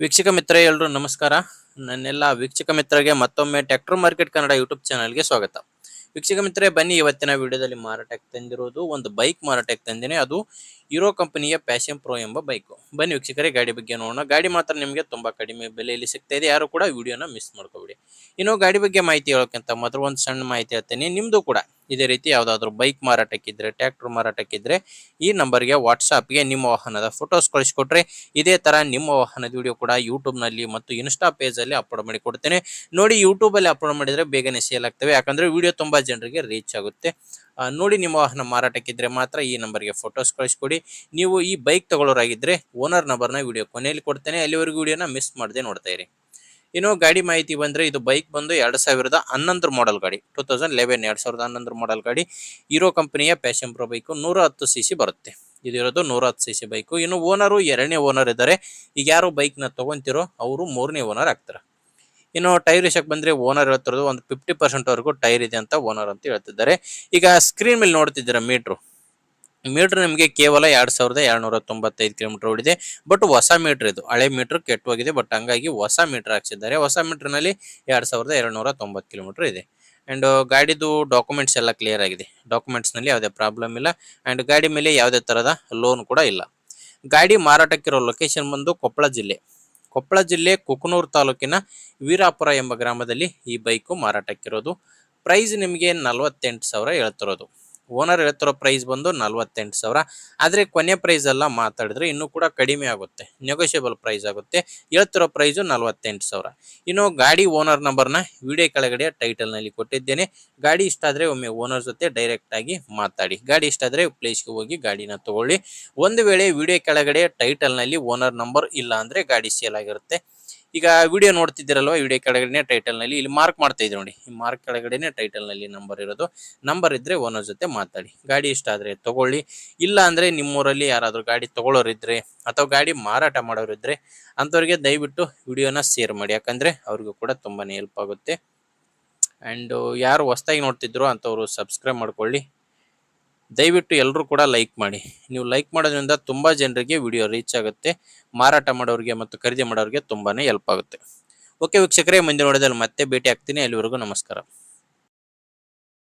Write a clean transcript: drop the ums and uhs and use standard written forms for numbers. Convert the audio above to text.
ವೀಕ್ಷಕ ಮಿತ್ರ ಎಲ್ಲರೂ ನಮಸ್ಕಾರ. ನನ್ನೆಲ್ಲ ವೀಕ್ಷಕ ಮಿತ್ರರಿಗೆ ಮತ್ತೊಮ್ಮೆ ಟ್ರ್ಯಾಕ್ಟರ್ ಮಾರ್ಕೆಟ್ ಕನ್ನಡ ಯೂಟ್ಯೂಬ್ ಚಾನಲ್ಗೆ ಸ್ವಾಗತ. ವೀಕ್ಷಕ ಮಿತ್ರರೇ, ಬನ್ನಿ ಇವತ್ತಿನ ವಿಡಿಯೋದಲ್ಲಿ ಮಾರಾಟಕ್ಕೆ ತಂದಿರೋದು ಒಂದು ಬೈಕ್ ಮಾರಾಟಕ್ಕೆ ತಂದಿನಿ. ಅದು ಹೀರೋ ಕಂಪನಿಯ ಪ್ಯಾಷನ್ ಪ್ರೋ ಎಂಬ ಬೈಕ್. ಬನ್ನಿ ವೀಕ್ಷಕರೇ, ಗಾಡಿ ಬಗ್ಗೆ ನೋಡೋಣ. ಗಾಡಿ ಮಾತ್ರ ನಿಮಗೆ ತುಂಬಾ ಕಡಿಮೆ ಬೆಲೆಯಲ್ಲಿ ಸಿಗ್ತಾ ಇದೆ. ಯಾರು ಕೂಡ ವಿಡಿಯೋನ ಮಿಸ್ ಮಾಡ್ಕೋಬೇಡಿ. ಇನ್ನು ಗಾಡಿ ಬಗ್ಗೆ ಮಾಹಿತಿ ಹೇಳೋಕ್ಕಿಂತ ಮೊದಲು ಒಂದು ಸಣ್ಣ ಮಾಹಿತಿ ಹೇಳ್ತೇನೆ. ನಿಮ್ದು ಕೂಡ ಇದೇ ರೀತಿ ಯಾವುದಾದ್ರೂ ಬೈಕ್ ಮಾರಾಟಕ್ಕಿದ್ರೆ, ಟ್ರ್ಯಾಕ್ಟರ್ ಮಾರಾಟಕ್ಕಿದ್ರೆ ಈ ನಂಬರ್ಗೆ ವಾಟ್ಸಾಪ್ಗೆ ನಿಮ್ಮ ವಾಹನದ ಫೋಟೋಸ್ ಕಳಿಸ್ಕೊಟ್ರೆ ಇದೇ ತರ ನಿಮ್ಮ ವಾಹನದ ವಿಡಿಯೋ ಕೂಡ ಯೂಟ್ಯೂಬ್ ನಲ್ಲಿ ಮತ್ತು ಇನ್ಸ್ಟಾ ಪೇಜ್ ಅಲ್ಲಿ ಅಪ್ಲೋಡ್ ಮಾಡಿ ಕೊಡ್ತೇನೆ. ನೋಡಿ, ಯೂಟ್ಯೂಬ್ ಅಲ್ಲಿ ಅಪ್ಲೋಡ್ ಮಾಡಿದ್ರೆ ಬೇಗನೆ ಸೇಲ್ ಆಗ್ತವೆ, ಯಾಕಂದ್ರೆ ವಿಡಿಯೋ ತುಂಬಾ ಜನರಿಗೆ ರೀಚ್ ಆಗುತ್ತೆ. ನೋಡಿ, ನಿಮ್ಮ ವಾಹನ ಮಾರಾಟಕ್ಕಿದ್ರೆ ಮಾತ್ರ ಈ ನಂಬರ್ಗೆ ಫೋಟೋಸ್ ಕಳಿಸ್ಕೊಡಿ. ನೀವು ಈ ಬೈಕ್ ತಗೊಳ್ಳೋರಾಗಿದ್ರೆ ಓನರ್ ನಂಬರ್ನ ವಿಡಿಯೋ ಕೊನೆಯಲ್ಲಿ ಕೊಡ್ತೇನೆ. ಅಲ್ಲಿವರೆಗೂ ವಿಡಿಯೋನ ಮಿಸ್ ಮಾಡದೆ ನೋಡ್ತಾ ಇರಿ. ಇನ್ನು ಗಾಡಿ ಮಾಹಿತಿ ಬಂದ್ರೆ, ಇದು ಬೈಕ್ ಬಂದು 2011 ಮಾಡೆಲ್ ಗಾಡಿ, 2011 ಮಾಡೆಲ್ ಗಾಡಿ. ಹೀರೋ ಕಂಪನಿಯ ಪ್ಯಾಷನ್ ಪ್ರೋ ಬೈಕ್, 110 cc ಬರುತ್ತೆ. ಇದಿರೋದು 110 cc ಬೈಕ್. ಇನ್ನು ಓನರು ಎರಡನೇ ಓನರ್ ಇದ್ದಾರೆ. ಈಗ ಯಾರು ಬೈಕ್ ನ ತಗೊಂತಿರೋ ಅವರು ಮೂರನೇ ಓನರ್ ಆಗ್ತಾರೆ. ಇನ್ನು ಟೈರ್ ವಿಷಯಕ್ಕೆ ಬಂದ್ರೆ, ಓನರ್ ಹೇಳ್ತಿರೋದು ಒಂದು 50% ವರೆಗೂ ಟೈರ್ ಇದೆ ಅಂತ ಓನರ್ ಅಂತ ಹೇಳ್ತಿದ್ದಾರೆ. ಈಗ ಸ್ಕ್ರೀನ್ ಮೇಲೆ ನೋಡ್ತಿದ್ದೀರಾ ಮೀಟರ್ ನಿಮಗೆ ಕೇವಲ 2295 ಕಿಲೋಮೀಟರ್ ಓಡಿದೆ. ಬಟ್ ಹೊಸ ಮೀಟರ್ ಇದು, ಹಳೆ ಮೀಟರ್ ಕೆಟ್ಟೋಗಿದೆ. ಬಟ್ ಹಂಗಾಗಿ ಹೊಸ ಮೀಟರ್ ಹಾಕ್ಸಿದ್ದಾರೆ. ಹೊಸ ಮೀಟರ್ ನಲ್ಲಿ 2290 ಕಿಲೋಮೀಟರ್ ಇದೆ. ಅಂಡ್ ಗಾಡಿದು ಡಾಕ್ಯುಮೆಂಟ್ಸ್ ಎಲ್ಲ ಕ್ಲಿಯರ್ ಆಗಿದೆ. ಡಾಕ್ಯುಮೆಂಟ್ಸ್ ನಲ್ಲಿ ಯಾವುದೇ ಪ್ರಾಬ್ಲಮ್ ಇಲ್ಲ. ಅಂಡ್ ಗಾಡಿ ಮೇಲೆ ಯಾವುದೇ ತರಹದ ಲೋನ್ ಕೂಡ ಇಲ್ಲ. ಗಾಡಿ ಮಾರಾಟಕ್ಕಿರೋ ಲೊಕೇಶನ್ ಬಂದು ಕೊಪ್ಪಳ ಜಿಲ್ಲೆ ಕುಕನೂರು ತಾಲೂಕಿನ ವೀರಾಪುರ ಎಂಬ ಗ್ರಾಮದಲ್ಲಿ ಈ ಬೈಕು ಮಾರಾಟಕ್ಕಿರೋದು. ಪ್ರೈಸ್ ನಿಮಗೆ 48,000 ಹೇಳ್ತಿರೋದು. ಓನರ್ ಹೇಳ್ತಿರೋ ಪ್ರೈಸ್ ಬಂದು 48,000. ಆದ್ರೆ ಕೊನೆ ಪ್ರೈಸ್ ಎಲ್ಲ ಮಾತಾಡಿದ್ರೆ ಇನ್ನೂ ಕೂಡ ಕಡಿಮೆ ಆಗುತ್ತೆ, ನೆಗೋಷಿಯಬಲ್ ಪ್ರೈಸ್ ಆಗುತ್ತೆ. ಹೇಳ್ತಿರೋ ಪ್ರೈಸು 48,000. ಇನ್ನು ಗಾಡಿ ಓನರ್ ನಂಬರ್ನ ವಿಡಿಯೋ ಕೆಳಗಡೆ ಟೈಟಲ್ ನಲ್ಲಿ ಕೊಟ್ಟಿದ್ದೇನೆ. ಗಾಡಿ ಇಷ್ಟ ಆದ್ರೆ ಒಮ್ಮೆ ಓನರ್ ಜೊತೆ ಡೈರೆಕ್ಟ್ ಆಗಿ ಮಾತಾಡಿ. ಗಾಡಿ ಇಷ್ಟ ಆದ್ರೆ ಪ್ಲೇಸ್ಗೆ ಹೋಗಿ ಗಾಡಿನ ತಗೊಳ್ಳಿ. ಒಂದು ವೇಳೆ ವಿಡಿಯೋ ಕೆಳಗಡೆ ಟೈಟಲ್ ನಲ್ಲಿ ಓನರ್ ನಂಬರ್ ಇಲ್ಲ ಅಂದ್ರೆ ಗಾಡಿ ಸೇಲ್ ಆಗಿರುತ್ತೆ. ಈಗ ವಿಡಿಯೋ ನೋಡ್ತಿದ್ದೀರಲ್ವಾ, ವಿಡಿಯೋ ಕೆಳಗಡೆ ಟೈಟಲ್ ನಲ್ಲಿ ಇಲ್ಲಿ ಮಾರ್ಕ್ ಮಾಡ್ತಾ ಇದ್ದೀವಿ ನೋಡಿ, ಈ ಮಾರ್ಕ್ ಕೆಳಗಡೆ ಟೈಟಲ್ ನಲ್ಲಿ ನಂಬರ್ ಇರೋದು. ನಂಬರ್ ಇದ್ರೆ ಓನರ್ ಜೊತೆ ಮಾತಾಡಿ. ಗಾಡಿ ಇಷ್ಟ ಆದ್ರೆ ತಗೊಳ್ಳಿ. ಇಲ್ಲ ಅಂದ್ರೆ ನಿಮ್ಮೂರಲ್ಲಿ ಯಾರಾದ್ರೂ ಗಾಡಿ ತಗೊಳ್ಳೋರಿದ್ರೆ ಅಥವಾ ಗಾಡಿ ಮಾರಾಟ ಮಾಡೋರಿದ್ರೆ ಅಂತವ್ರಿಗೆ ದಯವಿಟ್ಟು ವಿಡಿಯೋನ ಶೇರ್ ಮಾಡಿ, ಯಾಕಂದ್ರೆ ಅವ್ರಿಗೂ ಕೂಡ ತುಂಬಾನೇ ಹೆಲ್ಪ್ ಆಗುತ್ತೆ. ಅಂಡ್ ಯಾರು ಹೊಸದಾಗಿ ನೋಡ್ತಿದ್ರು ಅಂತವ್ರು ಸಬ್ಸ್ಕ್ರೈಬ್ ಮಾಡ್ಕೊಳ್ಳಿ. ದಯವಿಟ್ಟು ಎಲ್ಲರೂ ಕೂಡ ಲೈಕ್ ಮಾಡಿ. ನೀವು ಲೈಕ್ ಮಾಡೋದ್ರಿಂದ ತುಂಬಾ ಜನರಿಗೆ ವಿಡಿಯೋ ರೀಚ್ ಆಗುತ್ತೆ. ಮಾರಾಟ ಮಾಡೋರಿಗೆ ಮತ್ತು ಖರೀದಿ ಮಾಡೋರಿಗೆ ತುಂಬಾನೇ ಹೆಲ್ಪ್ ಆಗುತ್ತೆ. ಓಕೆ ವೀಕ್ಷಕರೇ, ಮುಂದಿನ ನೋಡಿದಲ್ಲಿ ಮತ್ತೆ ಭೇಟಿ ಆಗ್ತೀನಿ. ಅಲ್ಲಿವರೆಗೂ ನಮಸ್ಕಾರ.